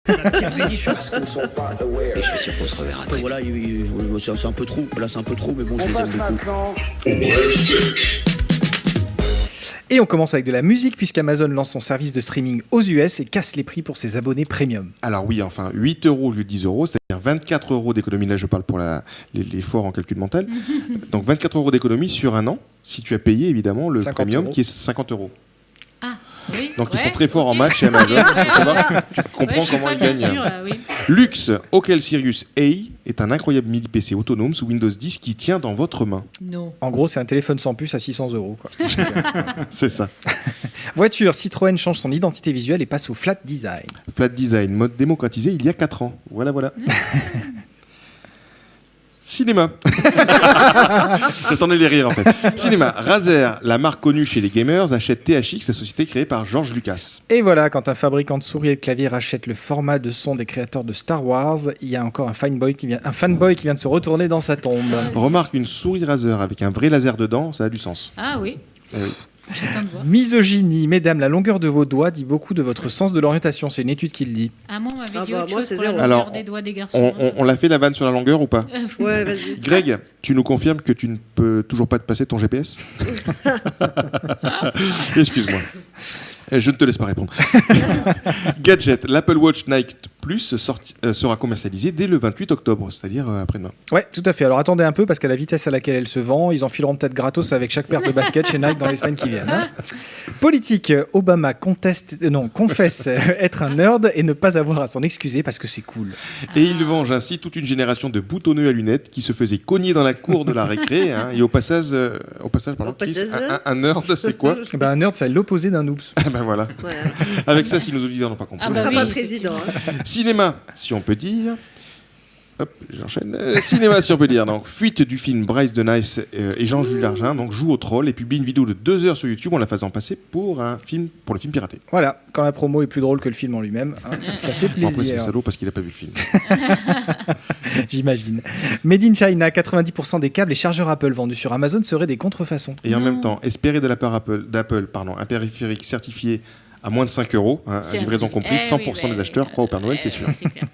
Et je suis sûr qu'on se reverra Après, très voilà, c'est un peu trop. Là, c'est un peu trop, mais bon, je les aime beaucoup. Et on commence avec de la musique, puisqu'Amazon lance son service de streaming aux US et casse les prix pour ses abonnés premium. Alors oui, enfin, 8 € au lieu de 10 €, c'est-à-dire 24 € d'économie. Là, je parle pour l'effort en calcul mental. Donc 24 € d'économie sur un an, si tu as payé évidemment le premium qui est 50 €. Ah, oui. Donc ils sont très forts en match chez Amazon. Tu comprends comment ils gagnent. Sûr, oui. Luxe, Ocel Sirius A est un incroyable mini PC autonome sous Windows 10 qui tient dans votre main. Non. En gros, c'est un téléphone sans puce à 600 €. Quoi. C'est ça. Voiture, Citroën change son identité visuelle et passe au flat design. Flat design, mode démocratisé il y a 4 ans. Voilà. Cinéma. J'attendais les rires en fait. Cinéma. Razer, la marque connue chez les gamers, achète THX, la société créée par George Lucas. Et voilà, quand un fabricant de souris et de clavier rachète le format de son des créateurs de Star Wars, il y a encore un fanboy qui vient de se retourner dans sa tombe. Remarque, une souris Razer avec un vrai laser dedans, ça a du sens. Ah oui. Eh oui. J'attends de voir. Misogynie, mesdames, la longueur de vos doigts dit beaucoup de votre sens de l'orientation. C'est une étude qui le dit. Ah, moi, on m'avait dit bah, autre moi, chose c'est pour la zéro. longueur Alors, des doigts des garçons. On l'a fait la vanne sur la longueur ou pas? Ouais, vas-y. Greg, tu nous confirmes que tu ne peux toujours pas te passer ton GPS? Excuse-moi. Je ne te laisse pas répondre. Gadget, l'Apple Watch Nike Plus sera commercialisé dès le 28 octobre, c'est-à-dire après-demain. Ouais, tout à fait. Alors attendez un peu, parce qu'à la vitesse à laquelle elle se vend, ils enfileront peut-être gratos avec chaque paire de baskets chez Nike dans les semaines qui viennent. Hein. Politique, Obama confesse être un nerd et ne pas avoir à s'en excuser parce que c'est cool. Et il venge ainsi toute une génération de boutonneux à lunettes qui se faisaient cogner dans la cour de la récré. Hein, et au passage, Chris, un nerd, c'est quoi? Ben, un nerd, c'est l'opposé d'un oops. Ben voilà. Voilà. Avec ça, si nos auditeurs n'ont pas compris. Ah On bah sera oui, pas président. Hein. Cinéma, si on peut dire. Hop, j'enchaîne. Cinéma, si on peut dire. Donc, fuite du film Bryce de Nice et Jean-Jules Largin donc joue au troll et publie une vidéo de 2 heures sur YouTube en la faisant passer pour le film piraté. Voilà, quand la promo est plus drôle que le film en lui-même, hein, ça fait Bon, après, c'est plaisir. salaud parce qu'il n'a pas vu le film. J'imagine. Made in China, 90% des câbles et chargeurs Apple vendus sur Amazon seraient des contrefaçons. Et en même temps, espérer de la part d'Apple, un périphérique certifié à moins de 5 €, hein, livraison comprise, 100% des acheteurs croient au Père Noël, c'est sûr. C'est clair.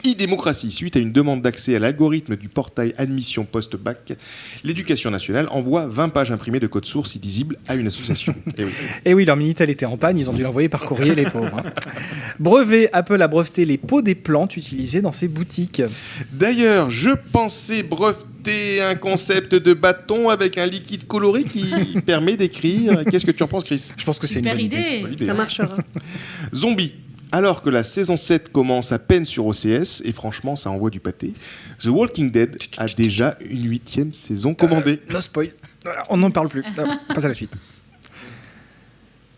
E-démocratie, suite à une demande d'accès à l'algorithme du portail admission post-bac, l'éducation nationale envoie 20 pages imprimées de code source illisible à une association. Et oui. Et oui, leur Minitel était en panne, ils ont dû l'envoyer par courrier, les pauvres. Hein. Brevet, Apple a breveté les pots des plantes utilisées dans ses boutiques. D'ailleurs, je pensais breveter un concept de bâton avec un liquide coloré qui permet d'écrire. Qu'est-ce que tu en penses, Chris? Je pense que c'est une Super bonne idée. Bonne idée, Ça hein. marchera. Zombie. Alors que la saison 7 commence à peine sur OCS, et franchement, ça envoie du pâté, The Walking Dead a déjà une 8e saison commandée. No spoil. Voilà, on n'en parle plus. On passe à la suite.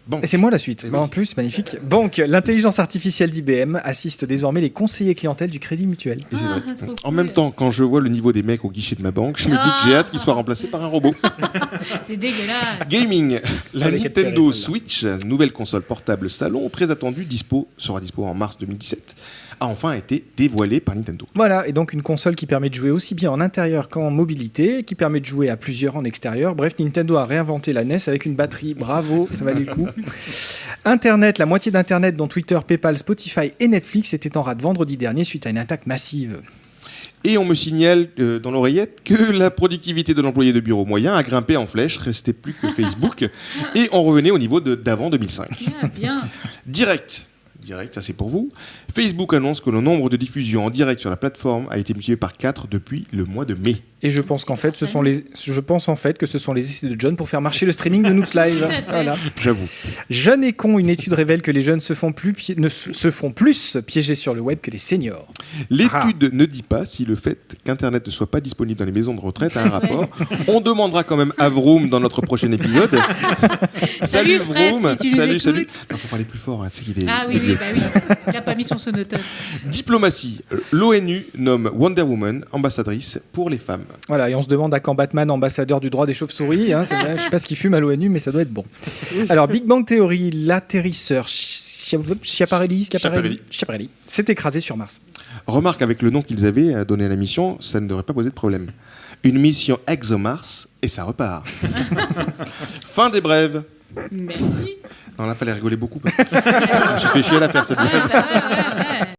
Bon. Et c'est moi la suite. Et Bon, oui. en plus, magnifique. Banque, l'intelligence artificielle d'IBM assiste désormais les conseillers clientèle du Crédit Mutuel. Et c'est Ah, vrai. trop En cool. même temps, quand je vois le niveau des mecs au guichet de ma banque, je me dis que j'ai hâte qu'il soit remplacé par un robot. C'est dégueulasse. Gaming, la Fallait capturer Nintendo celle-là. Switch, nouvelle console portable salon, très attendue, sera dispo en mars 2017, a enfin été dévoilée par Nintendo. Voilà, et donc une console qui permet de jouer aussi bien en intérieur qu'en mobilité, qui permet de jouer à plusieurs en extérieur. Bref, Nintendo a réinventé la NES avec une batterie. Bravo, ça valait le coup. Internet, la moitié d'Internet dont Twitter, PayPal, Spotify et Netflix était en rade vendredi dernier suite à une attaque massive. Et on me signale dans l'oreillette que la productivité de l'employé de bureau moyen a grimpé en flèche, restait plus que Facebook, et on revenait au niveau d'avant 2005. Bien. Direct, ça c'est pour vous. Facebook annonce que le nombre de diffusions en direct sur la plateforme a été multiplié par 4 depuis le mois de mai. Et je pense qu'en fait, que ce sont les essais de John pour faire marcher le streaming de Noops Live. Tout à fait. Voilà. J'avoue. Jeune et con, une étude révèle que les jeunes se font plus piéger sur le web que les seniors. L'étude ne dit pas si le fait qu'Internet ne soit pas disponible dans les maisons de retraite a un rapport. On demandera quand même à Vroom dans notre prochain épisode. Salut, Fred, Vroom. si tu nous Salut, écoutes. salut. Il faut parler plus fort, hein, tu sais qu'il est Ah oui, vieux. bah oui. Il n'a pas mis son sonotope. Diplomatie. L'ONU nomme Wonder Woman ambassadrice pour les femmes. Voilà, et on se demande à quand Batman, ambassadeur du droit des chauves-souris. Hein, je sais pas ce qu'il fume à l'ONU, mais ça doit être bon. Alors, Big Bang Theory, l'atterrisseur Schiaparelli s'est écrasé sur Mars. Remarque, avec le nom qu'ils avaient donné à la mission, ça ne devrait pas poser de problème. Une mission ExoMars et ça repart. Fin des brèves. Merci. Non, là, fallait rigoler beaucoup. Je me suis fait chier à la faire cette blague. Ouais, bah ouais, ouais, ouais.